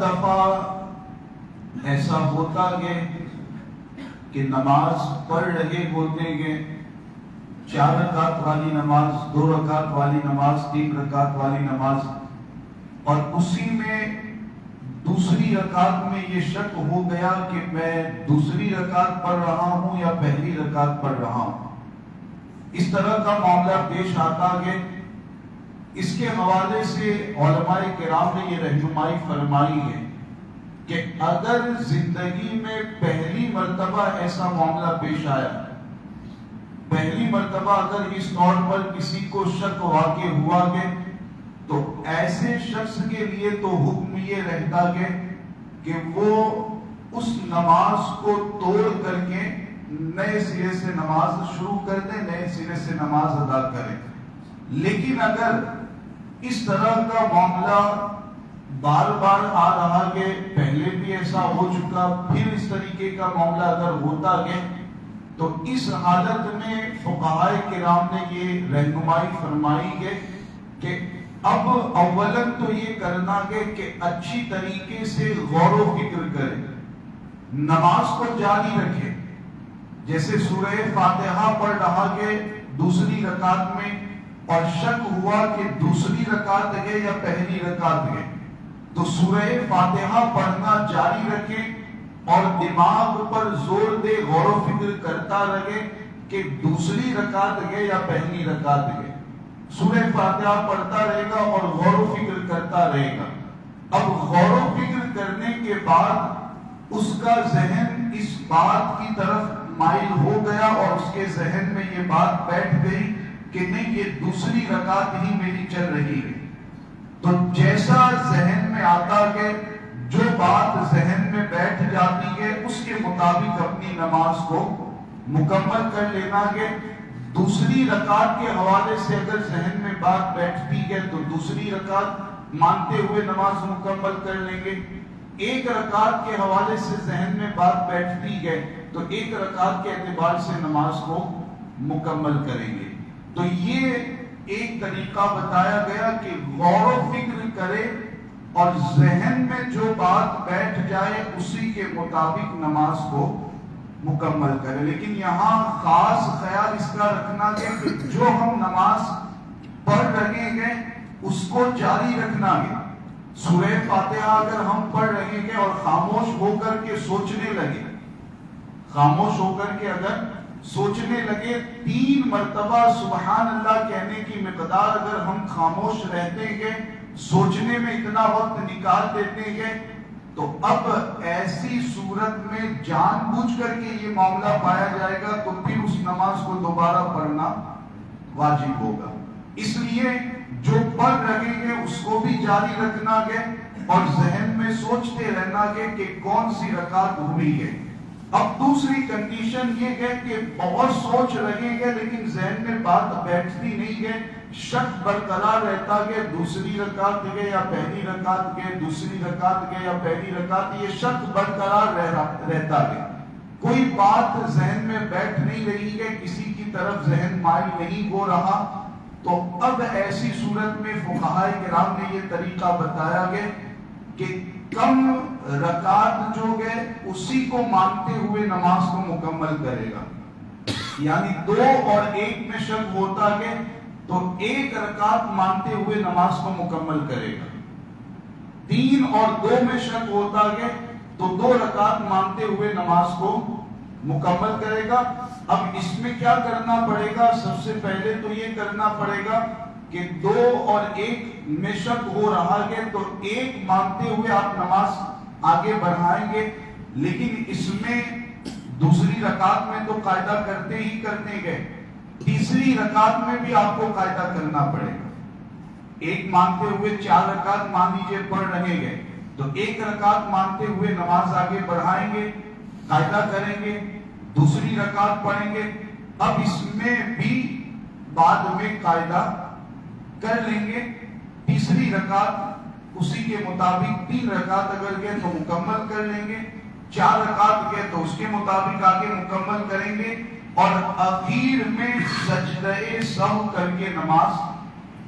دفعہ ایسا ہوتا گے کہ نماز پڑھ رہے ہوتے گے، 4 رکعت والی نماز، 2 رکعت والی نماز، 3 رکعت والی نماز، اور اسی میں دوسری رکعت میں یہ شک ہو گیا کہ میں دوسری رکعت پڑھ رہا ہوں یا پہلی رکعت پڑھ رہا ہوں۔ اس طرح کا معاملہ پیش آتا ہے۔ اس کے حوالے سے علماء کرام نے یہ رہنمائی فرمائی ہے کہ اگر زندگی میں پہلی مرتبہ ایسا معاملہ پیش آیا، پہلی مرتبہ اگر اس طور پر کسی کو شک واقع ہوا ہے، تو ایسے شخص کے لیے تو حکم یہ رہتا ہے کہ وہ اس نماز کو توڑ کر کے نئے سرے سے نماز شروع کر دے، نئے سرے سے نماز ادا کرے۔ لیکن اگر اس طرح کا معاملہ بار بار آ رہا ہے، پہلے بھی ایسا ہو چکا، پھر اس طریقے کا معاملہ اگر ہوتا ہے، تو اس حالت میں فقہائے کرام نے یہ رہنمائی فرمائی ہے کہ اب اولاً تو یہ کرنا ہے کہ اچھی طریقے سے غور و فکر کرے، نماز کو جاری رکھے۔ جیسے سورہ فاتحہ پڑھ رہا ہے دوسری رکعت میں اور شک ہوا کہ دوسری رکعت ہے یا پہلی رکعت ہے، تو سورہ فاتحہ پڑھنا جاری رکھے اور دماغ پر زور دے، غور و فکر کرتا رہے کہ دوسری رکعت ہے یا پہلی رکعت ہے۔ سورہ فاتحہ پڑھتا رہے گا اور غور و فکر کرتا رہے گا۔ اب غور و فکر کرنے کے بعد اس کا ذہن اس بات کی طرف مائل ہو گیا اور اس کے ذہن میں یہ بات بیٹھ گئی کہ نہیں، یہ دوسری رکعت ہی میری چل رہی ہے۔ تو جیسا ذہن میں آتا ہے، جو بات ذہن میں بیٹھ جاتی ہے، اس کے مطابق اپنی نماز کو مکمل کر لینا ہے۔ دوسری رکعت کے حوالے سے اگر ذہن میں بات بیٹھتی ہے تو دوسری رکعت مانتے ہوئے نماز مکمل کر لیں گے۔ ایک رکعت کے حوالے سے ذہن میں بات بیٹھتی ہے تو ایک رکعت کے اعتبار سے نماز کو مکمل کریں گے۔ تو یہ ایک طریقہ بتایا گیا کہ غور و فکر کرے اور ذہن میں جو بات بیٹھ جائے اسی کے مطابق نماز کو مکمل کرے۔ لیکن یہاں خاص خیال اس کا رکھنا ہے کہ جو ہم نماز پڑھ رہے ہیں اس کو جاری رکھنا ہے۔ سورہ فاتحہ اگر ہم پڑھ رہے ہیں اور خاموش ہو کر کے سوچنے لگے، خاموش ہو کر کے اگر سوچنے لگے، 3 مرتبہ سبحان اللہ کہنے کی مقدار اگر ہم خاموش رہتے ہیں، سوچنے میں اتنا وقت نکال دیتے ہیں، تو اب ایسی صورت میں جان بوجھ کر کے یہ معاملہ پایا جائے گا تو پھر اس نماز کو دوبارہ پڑھنا واجب ہوگا۔ اس لیے جو پڑھ رہے ہیں اس کو بھی جاری رکھنا ہے اور ذہن میں سوچتے رہنا ہے کہ کون سی رکعت ہوئی ہے۔ اب دوسری کنڈیشن یہ ہے کہ بہت سوچ رہے ہیں لیکن ذہن میں بات بیٹھتی نہیں ہے، شک برقرار رہتا ہے، دوسری رکعت ہے یا پہلی رکعت ہے، دوسری رکعت ہے یا پہلی رکعت، یہ شک برقرار رہتا ہے، کوئی بات ذہن میں بیٹھ نہیں رہی ہے، کسی کی طرف ذہن مائل نہیں ہو رہا، تو اب ایسی صورت میں فقہائے کرام نے یہ طریقہ بتایا ہے کہ کم رکعت جو ہے اسی کو مانتے ہوئے نماز کو مکمل کرے گا۔ یعنی 2 اور 1 میں شک ہوتا ہے تو 1 رکعت مانتے ہوئے نماز کو مکمل کرے گا۔ 3 اور 2 میں شک ہوتا ہے تو 2 رکعت مانتے ہوئے نماز کو مکمل کرے گا۔ اب اس میں کیا کرنا پڑے گا؟ سب سے پہلے تو یہ کرنا پڑے گا کہ 2 اور 1 میں شک ہو رہا ہے تو 1 مانتے ہوئے آپ نماز آگے بڑھائیں گے، لیکن اس میں دوسری رکعت میں تو قاعدہ کرتے ہی کرتے گئے، تیسری رکعت میں بھی آپ کو قاعدہ کرنا پڑے گا۔ 1 مانتے ہوئے 4 رکعت مان لیجیے پڑھ رہے گئے تو 1 رکعت مانتے ہوئے نماز آگے بڑھائیں گے، قاعدہ کریں گے، دوسری رکعت پڑھیں گے۔ اب اس میں بھی بعد میں قاعدہ کر لیں گے، تیسری رکعت اسی کے مطابق 3 رکعت اگر گئے تو مکمل کر لیں گے، 4 رکعت گئے تو اس کے مطابق آگے مکمل کریں گے، اور اخیر میں سجدہ سہو کر کے نماز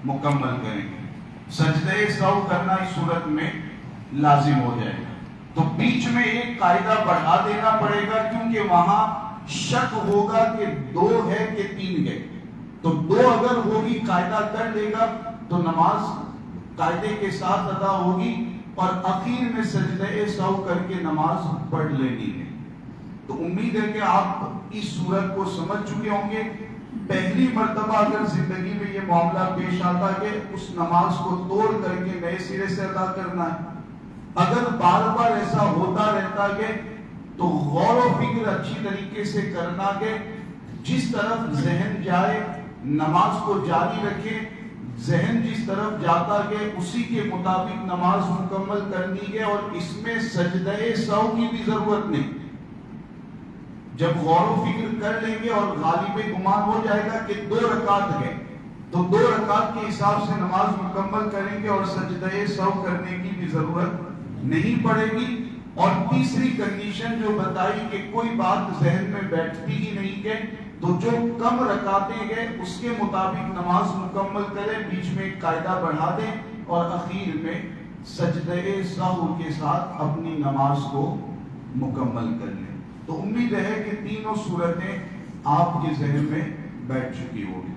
مکمل کریں گے۔ سجدہ سہو کرنا اس صورت میں لازم ہو جائے گا. تو بیچ میں ایک قاعدہ بڑھا دینا پڑے گا کیونکہ وہاں شک ہوگا کہ 2 ہے کہ 3 ہے. تو 2 اگر ہوگی قاعدہ کر لے گا تو نماز قاعدے کے ساتھ ادا ہوگی اور اخیر میں سجدہ سہو کر کے نماز پڑھ لینی ہے. تو امید ہے کہ آپ اس صورت کو سمجھ چکے ہوں گے. پہلی مرتبہ اگر زندگی میں یہ معاملہ پیش آتا کہ اس نماز کو توڑ کر کے نئے سرے سے ادا کرنا ہے. اگر بار بار ایسا ہوتا رہتا ہے تو غور و فکر اچھی طریقے سے کرنا کہ جس طرف ذہن جائے نماز کو جاری رکھے, ذہن جس طرف جاتا ہے اسی کے مطابق نماز مکمل کرنی ہے, اور اس میں سجدہ سہو کی بھی ضرورت نہیں. جب غور و فکر کر لیں گے اور غالب گمان ہو جائے گا کہ 2 رکعت ہے تو 2 رکعت کے حساب سے نماز مکمل کریں گے اور سجدہ سہو کرنے کی بھی ضرورت نہیں پڑے گی. اور تیسری کنڈیشن جو بتائی کہ کوئی بات ذہن میں بیٹھتی ہی نہیں کہ تو جو کم رکعتیں گئے اس کے مطابق نماز مکمل کریں, بیچ میں ایک قاعدہ بڑھا دیں اور اخیر میں سجدہ سہو کے ساتھ اپنی نماز کو مکمل کر لیں. تو امید ہے کہ تینوں صورتیں آپ کے ذہن میں بیٹھ چکی ہوگی.